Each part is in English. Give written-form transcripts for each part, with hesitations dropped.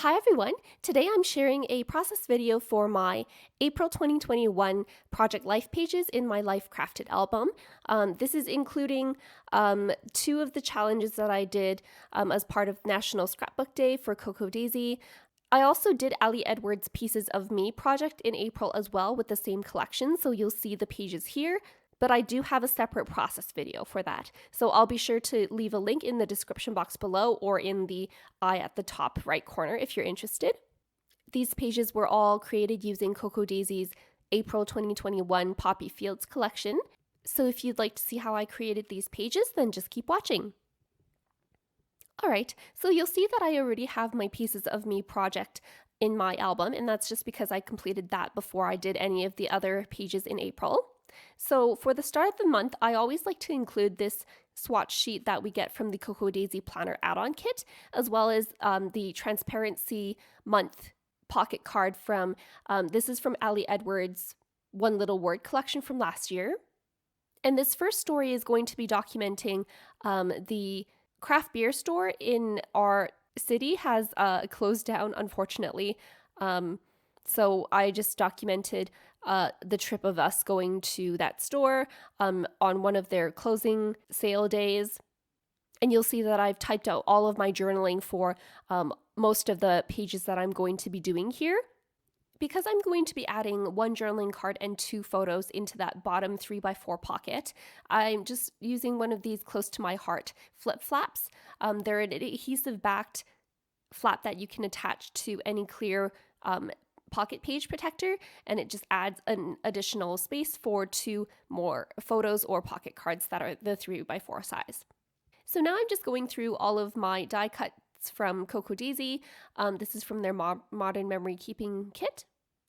Hi everyone! Today I'm sharing a process video for my April 2021 project life pages in my Life Crafted album. This is including two of the challenges that I did as part of National Scrapbook Day for Cocoa Daisy. I also did Ali Edwards' Pieces of Me project in April as well with the same collection, so you'll see the pages here. But I do have a separate process video for that. So I'll be sure to leave a link in the description box below or in the eye at the top right corner if you're interested. These pages were all created using Cocoa Daisy's April 2021 Poppy Fields collection. So if you'd like to see how I created these pages, then just keep watching. Alright, so you'll see that I already have my Pieces of Me project in my album, and that's just because I completed that before I did any of the other pages in April. So for the start of the month, I always like to include this swatch sheet that we get from the Cocoa Daisy Planner add-on kit, as well as the Transparency Month pocket card from, this is from Ali Edwards' One Little Word collection from last year. And this first story is going to be documenting the craft beer store in our city has closed down, unfortunately. So I just documented the trip of us going to that store on one of their closing sale days. And you'll see that I've typed out all of my journaling for most of the pages that I'm going to be doing here. Because I'm going to be adding one journaling card and two photos into that bottom 3x4 pocket, I'm just using one of these close to my heart flip flaps. They're an adhesive backed flap that you can attach to any clear pocket page protector, and it just adds an additional space for two more photos or pocket cards that are the 3x4 size. So now I'm just going through all of my die cuts from Cocoa Daisy. This is from their Modern Memory Keeping Kit,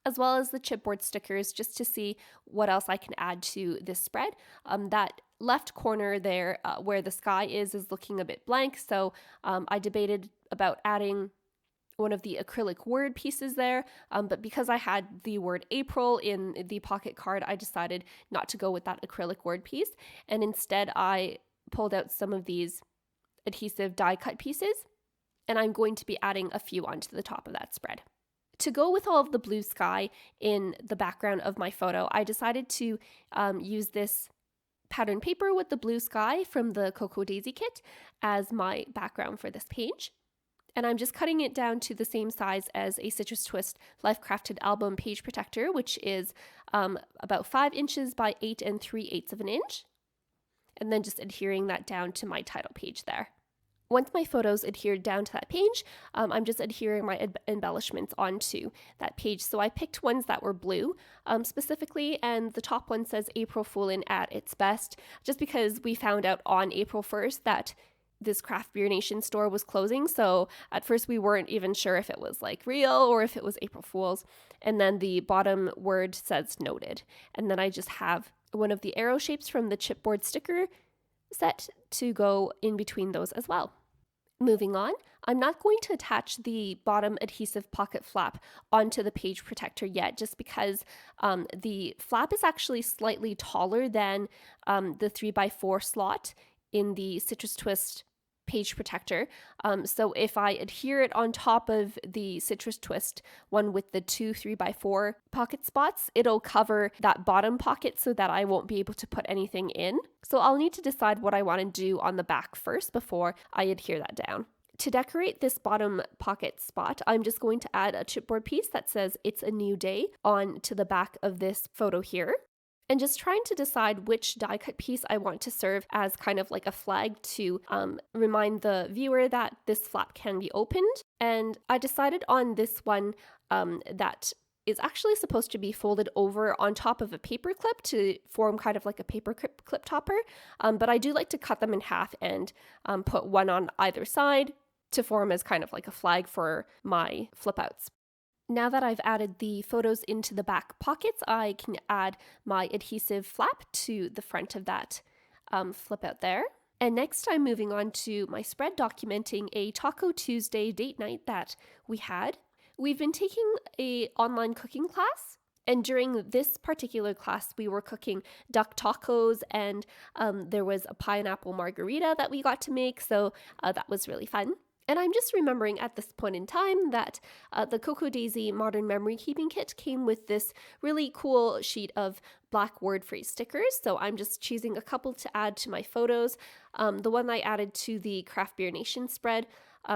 as well as the chipboard stickers, just to see what else I can add to this spread. That left corner there where the sky is looking a bit blank, so I debated about adding one of the acrylic word pieces there, but because I had the word April in the pocket card, I decided not to go with that acrylic word piece, and instead I pulled out some of these adhesive die cut pieces, and I'm going to be adding a few onto the top of that spread. To go with all of the blue sky in the background of my photo, I decided to use this pattern paper with the blue sky from the Cocoa Daisy kit as my background for this page. And I'm just cutting it down to the same size as a Citrus Twist Life Crafted album page protector, which is about 5 inches by 8 3/8 of an inch. And then just adhering that down to my title page there. Once my photos adhered down to that page, I'm just adhering my embellishments onto that page. So I picked ones that were blue specifically, and the top one says April Foolin' at its best, just because we found out on April 1st that this Craft Beer Nation store was closing. So at first we weren't even sure if it was like real or if it was April Fool's. And then the bottom word says noted. And then I just have one of the arrow shapes from the chipboard sticker set to go in between those as well. Moving on, I'm not going to attach the bottom adhesive pocket flap onto the page protector yet, just because the flap is actually slightly taller than the 3x4 slot in the Citrus Twist page protector. So if I adhere it on top of the Citrus Twist one with the two 3x4 pocket spots, it'll cover that bottom pocket so that I won't be able to put anything in. So I'll need to decide what I want to do on the back first before I adhere that down. To decorate this bottom pocket spot, I'm just going to add a chipboard piece that says "It's a New Day" on to the back of this photo here. And just trying to decide which die cut piece I want to serve as kind of like a flag to remind the viewer that this flap can be opened. And I decided on this one that is actually supposed to be folded over on top of a paper clip to form kind of like a paper clip topper. But I do like to cut them in half and put one on either side to form as kind of like a flag for my flip outs. Now that I've added the photos into the back pockets, I can add my adhesive flap to the front of that flip out there. And next I'm moving on to my spread documenting a Taco Tuesday date night that we had. We've been taking an online cooking class, and during this particular class we were cooking duck tacos, and there was a pineapple margarita that we got to make, so that was really fun. And I'm just remembering at this point in time that the Cocoa Daisy Modern Memory Keeping Kit came with this really cool sheet of black word phrase stickers. So I'm just choosing a couple to add to my photos. The one I added to the Craft Beer Nation spread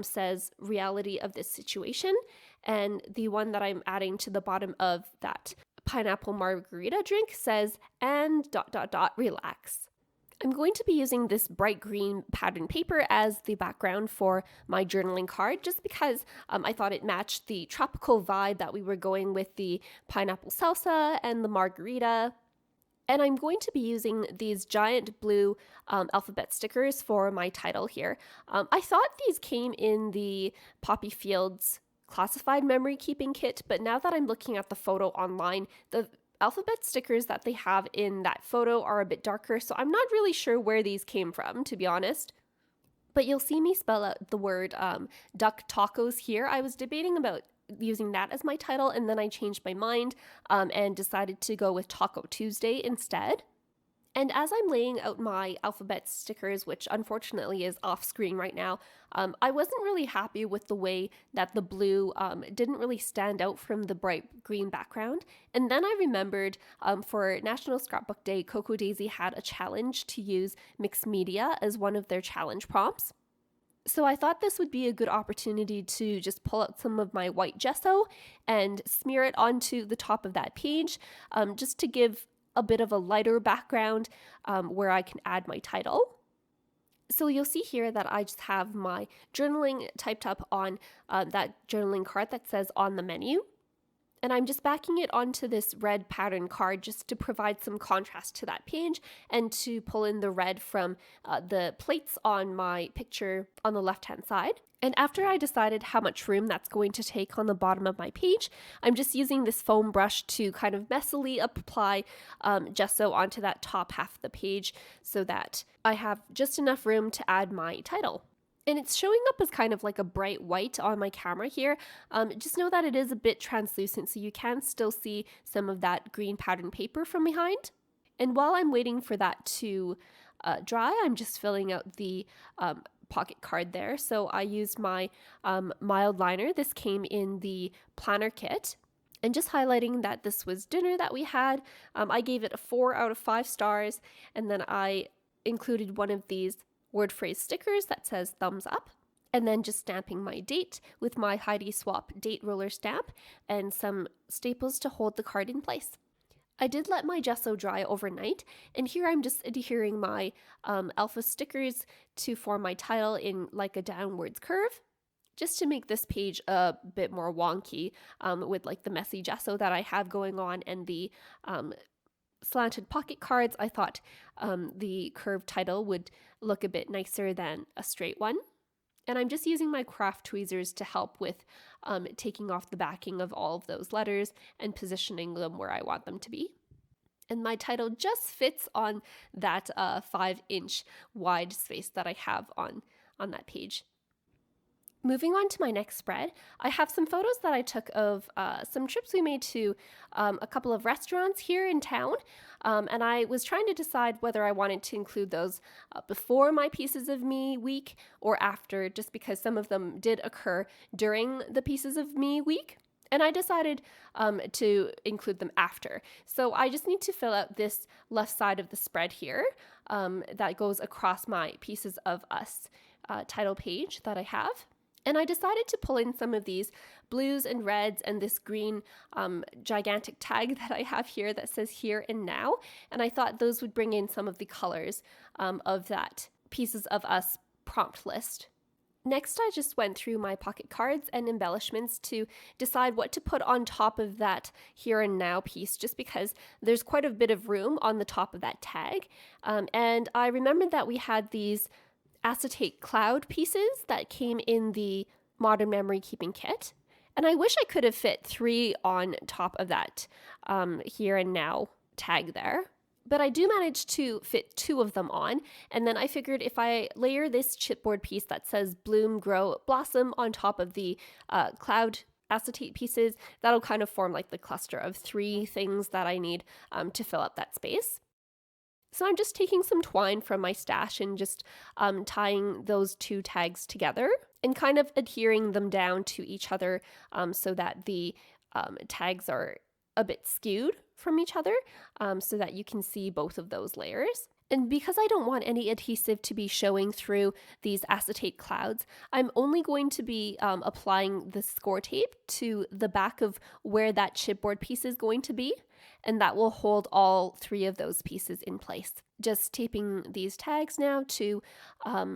says reality of this situation. And the one that I'm adding to the bottom of that pineapple margarita drink says and ... relax. I'm going to be using this bright green pattern paper as the background for my journaling card just because I thought it matched the tropical vibe that we were going with the pineapple salsa and the margarita. And I'm going to be using these giant blue alphabet stickers for my title here. I thought these came in the Poppy Fields classified memory keeping kit, but now that I'm looking at the photo online, the alphabet stickers that they have in that photo are a bit darker, so I'm not really sure where these came from, to be honest. But you'll see me spell out the word duck tacos here. I was debating about using that as my title, and then I changed my mind and decided to go with Taco Tuesday instead. And as I'm laying out my alphabet stickers, which unfortunately is off screen right now, I wasn't really happy with the way that the blue didn't really stand out from the bright green background. And then I remembered for National Scrapbook Day, Cocoa Daisy had a challenge to use mixed media as one of their challenge prompts. So I thought this would be a good opportunity to just pull out some of my white gesso and smear it onto the top of that page, just to give a bit of a lighter background where I can add my title. So you'll see here that I just have my journaling typed up on that journaling card that says on the menu. And I'm just backing it onto this red pattern card just to provide some contrast to that page and to pull in the red from the plates on my picture on the left-hand side. And after I decided how much room that's going to take on the bottom of my page, I'm just using this foam brush to kind of messily apply gesso onto that top half of the page so that I have just enough room to add my title. And it's showing up as kind of like a bright white on my camera here. Just know that it is a bit translucent, so you can still see some of that green pattern paper from behind. And while I'm waiting for that to dry, I'm just filling out the pocket card there. So I used my mild liner. This came in the planner kit. And just highlighting that this was dinner that we had, I gave it a 4 out of 5 stars. And then I included one of these word phrase stickers that says thumbs up, and then just stamping my date with my Heidi Swapp date roller stamp and some staples to hold the card in place. I did let my gesso dry overnight, and here I'm just adhering my alpha stickers to form my title in like a downwards curve, just to make this page a bit more wonky with like the messy gesso that I have going on and the slanted pocket cards. I thought the curved title would look a bit nicer than a straight one. And I'm just using my craft tweezers to help with taking off the backing of all of those letters and positioning them where I want them to be. And my title just fits on that 5-inch wide space that I have on that page. Moving on to my next spread, I have some photos that I took of some trips we made to a couple of restaurants here in town, and I was trying to decide whether I wanted to include those before my Pieces of Me week or after, just because some of them did occur during the Pieces of Me week. And I decided to include them after. So I just need to fill out this left side of the spread here that goes across my Pieces of Us title page that I have. And I decided to pull in some of these blues and reds and this green gigantic tag that I have here that says here and now. And I thought those would bring in some of the colors of that Pieces of Us prompt list. Next, I just went through my pocket cards and embellishments to decide what to put on top of that here and now piece, just because there's quite a bit of room on the top of that tag. And I remembered that we had these acetate cloud pieces that came in the Modern Memory Keeping Kit. And I wish I could have fit 3 on top of that here and now tag there. But I do manage to fit 2 of them on, and then I figured if I layer this chipboard piece that says bloom, grow, blossom on top of the cloud acetate pieces, that'll kind of form like the cluster of 3 things that I need to fill up that space. So I'm just taking some twine from my stash and just tying those 2 tags together. and kind of adhering them down to each other so that the tags are a bit skewed from each other so that you can see both of those layers. And because I don't want any adhesive to be showing through these acetate clouds, I'm only going to be applying the scor tape to the back of where that chipboard piece is going to be, and that will hold all three of those pieces in place. Just taping these tags now to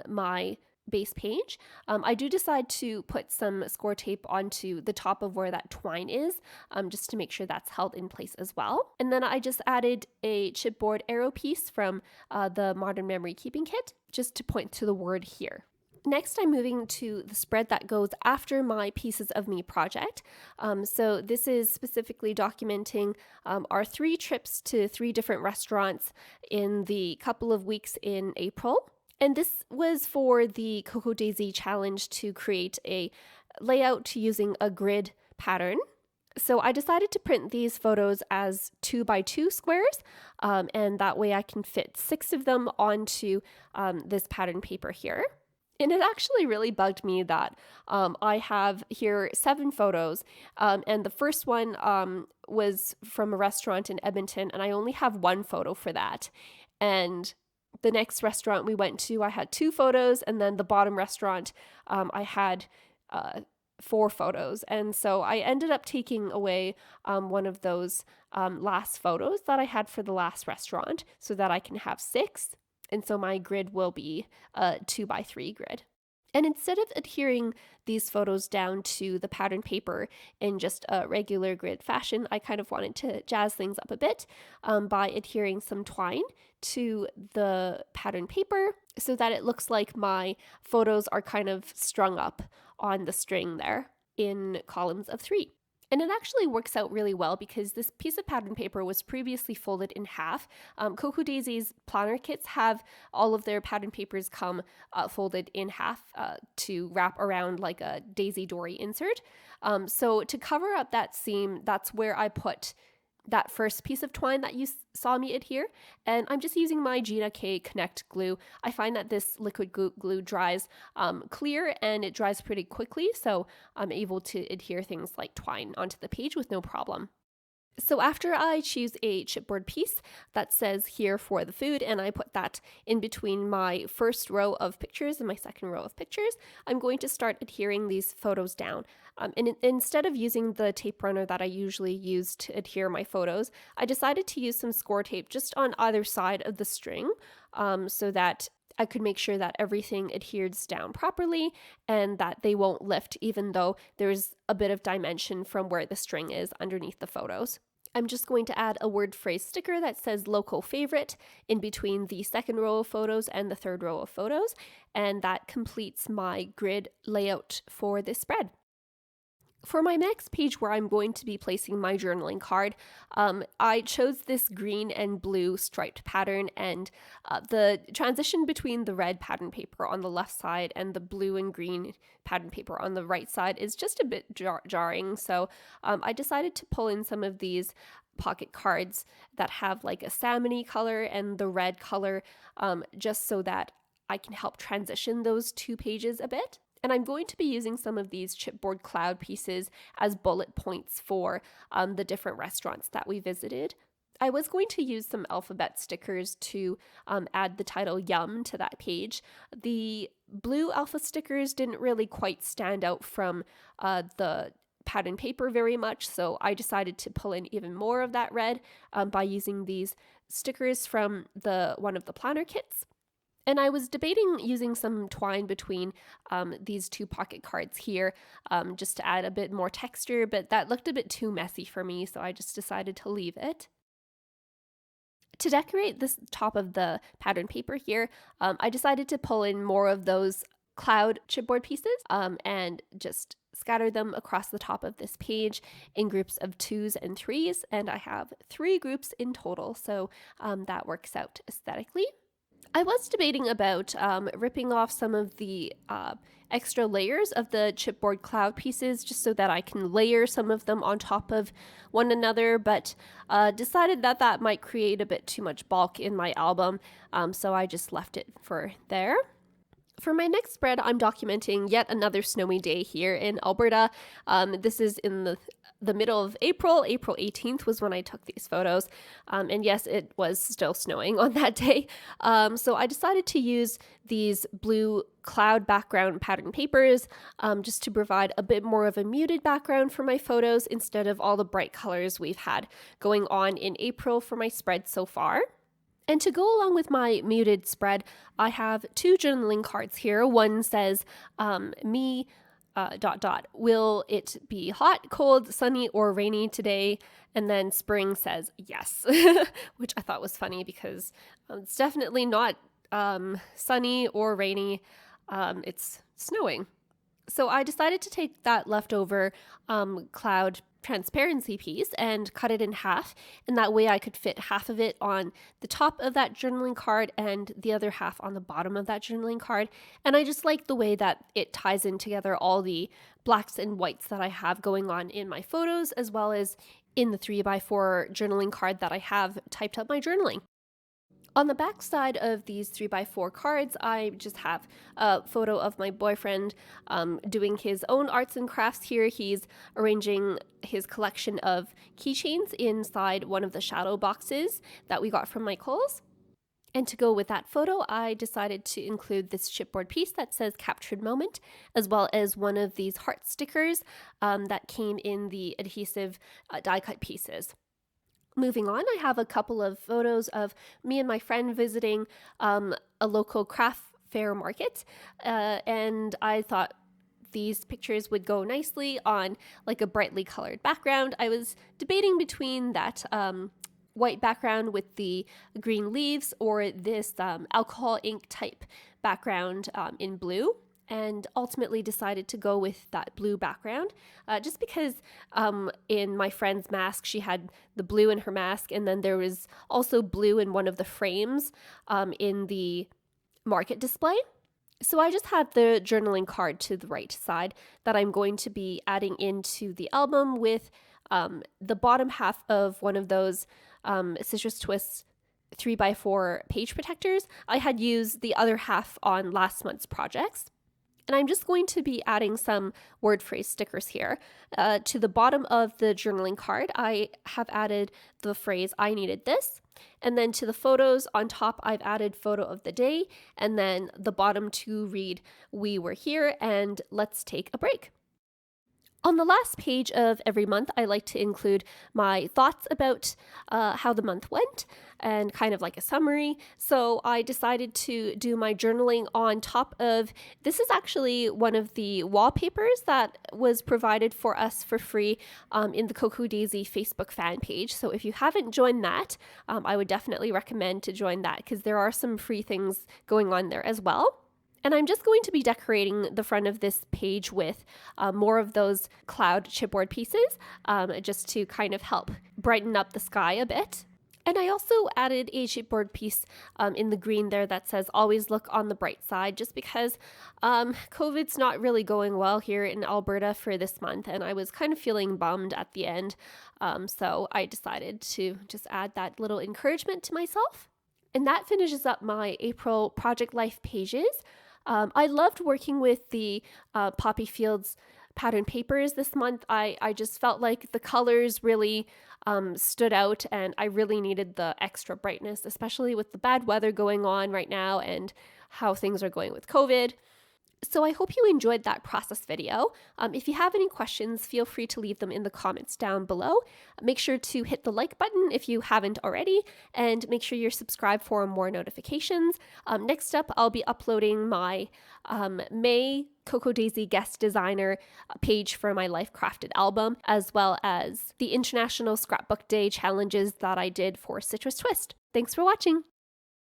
my base page. I do decide to put some scor tape onto the top of where that twine is, just to make sure that's held in place as well. And then I just added a chipboard arrow piece from the Modern Memory Keeping Kit, just to point to the word here. Next, I'm moving to the spread that goes after my Pieces of Me project. So this is specifically documenting our 3 trips to 3 different restaurants in the couple of weeks in April. And this was for the Cocoa Daisy challenge to create a layout using a grid pattern. So I decided to print these photos as 2x2 squares, and that way I can fit 6 of them onto this pattern paper here. And it actually really bugged me that I have here 7 photos, and the first one was from a restaurant in Edmonton, and I only have 1 photo for that. And the next restaurant we went to, I had 2 photos, and then the bottom restaurant, I had 4 photos. And so I ended up taking away one of those last photos that I had for the last restaurant so that I can have 6. And so my grid will be a 2x3 grid. And instead of adhering these photos down to the pattern paper in just a regular grid fashion, I kind of wanted to jazz things up a bit by adhering some twine to the pattern paper so that it looks like my photos are kind of strung up on the string there in columns of 3. And it actually works out really well because this piece of pattern paper was previously folded in half. Cocoa Daisy's planner kits have all of their pattern papers come folded in half to wrap around like a Daisy Dory insert. So to cover up that seam, that's where I put that first piece of twine that you saw me adhere, and I'm just using my Gina K Connect glue. I find that this liquid glue dries clear and it dries pretty quickly, so I'm able to adhere things like twine onto the page with no problem. So after I choose a chipboard piece that says here for the food, and I put that in between my first row of pictures and my second row of pictures, I'm going to start adhering these photos down. And instead of using the tape runner that I usually use to adhere my photos, I decided to use some scor tape just on either side of the string so that I could make sure that everything adheres down properly and that they won't lift even though there's a bit of dimension from where the string is underneath the photos. I'm just going to add a word phrase sticker that says local favorite in between the second row of photos and the third row of photos, and that completes my grid layout for this spread. For my next page where I'm going to be placing my journaling card, I chose this green and blue striped pattern, and the transition between the red pattern paper on the left side and the blue and green pattern paper on the right side is just a bit jarring. So I decided to pull in some of these pocket cards that have like a salmon-y color and the red color, just so that I can help transition those 2 pages a bit. And I'm going to be using some of these chipboard cloud pieces as bullet points for the different restaurants that we visited. I was going to use some alphabet stickers to add the title Yum to that page. The blue alpha stickers didn't really quite stand out from the pattern paper very much, so I decided to pull in even more of that red by using these stickers from one of the planner kits. And I was debating using some twine between these 2 pocket cards here just to add a bit more texture, but that looked a bit too messy for me, so I just decided to leave it. To decorate this top of the pattern paper here, I decided to pull in more of those cloud chipboard pieces and just scatter them across the top of this page in groups of 2s and 3s, and I have 3 groups in total, so that works out aesthetically. I was debating about ripping off some of the extra layers of the chipboard cloud pieces just so that I can layer some of them on top of one another, but decided that that might create a bit too much bulk in my album, so I just left it for there. For my next spread, I'm documenting yet another snowy day here in Alberta. This is in the middle of April. April 18th was when I took these photos. And yes, it was still snowing on that day. So I decided to use these blue cloud background pattern papers just to provide a bit more of a muted background for my photos instead of all the bright colors we've had going on in April for my spread so far. And to go along with my muted spread, I have two journaling cards here. One says, me, ... will it be hot, cold, sunny, or rainy today? And then spring says yes, which I thought was funny because it's definitely not sunny or rainy. It's snowing. So I decided to take that leftover cloud transparency piece and cut it in half, and that way I could fit half of it on the top of that journaling card and the other half on the bottom of that journaling card. And I just like the way that it ties in together all the blacks and whites that I have going on in my photos, as well as in the 3x4 journaling card that I have typed up my journaling. On the back side of these 3x4 cards, I just have a photo of my boyfriend doing his own arts and crafts here. He's arranging his collection of keychains inside one of the shadow boxes that we got from Michael's. And to go with that photo, I decided to include this chipboard piece that says captured moment, as well as one of these heart stickers that came in the adhesive die cut pieces. Moving on, I have a couple of photos of me and my friend visiting a local craft fair market, and I thought these pictures would go nicely on like a brightly colored background. I was debating between that white background with the green leaves or this alcohol ink type background in blue, and ultimately decided to go with that blue background just because in my friend's mask, she had the blue in her mask, and then there was also blue in one of the frames in the market display. So I just have the journaling card to the right side that I'm going to be adding into the album with the bottom half of one of those Citrus Twists 3x4 page protectors. I had used the other half on last month's projects. And I'm just going to be adding some word phrase stickers here. To the bottom of the journaling card, I have added the phrase, I needed this. And then to the photos on top, I've added photo of the day. And then the bottom two read, we were here and let's take a break. On the last page of every month, I like to include my thoughts about how the month went and kind of like a summary. So I decided to do my journaling on top of, this is actually one of the wallpapers that was provided for us for free in the Cocoa Daisy Facebook fan page. So if you haven't joined that, I would definitely recommend to join that because there are some free things going on there as well. And I'm just going to be decorating the front of this page with more of those cloud chipboard pieces just to kind of help brighten up the sky a bit. And I also added a chipboard piece in the green there that says always look on the bright side, just because COVID's not really going well here in Alberta for this month, and I was kind of feeling bummed at the end. So I decided to just add that little encouragement to myself. And that finishes up my April Project Life pages. I loved working with the Poppy Fields pattern papers this month. I just felt like the colors really stood out, and I really needed the extra brightness, especially with the bad weather going on right now and how things are going with COVID. So I hope you enjoyed that process video. If you have any questions, feel free to leave them in the comments down below. Make sure to hit the like button if you haven't already, and make sure you're subscribed for more notifications. Next up, I'll be uploading my May Cocoa Daisy guest designer page for my Life Crafted album, as well as the International Scrapbook Day challenges that I did for Citrus Twist. Thanks for watching!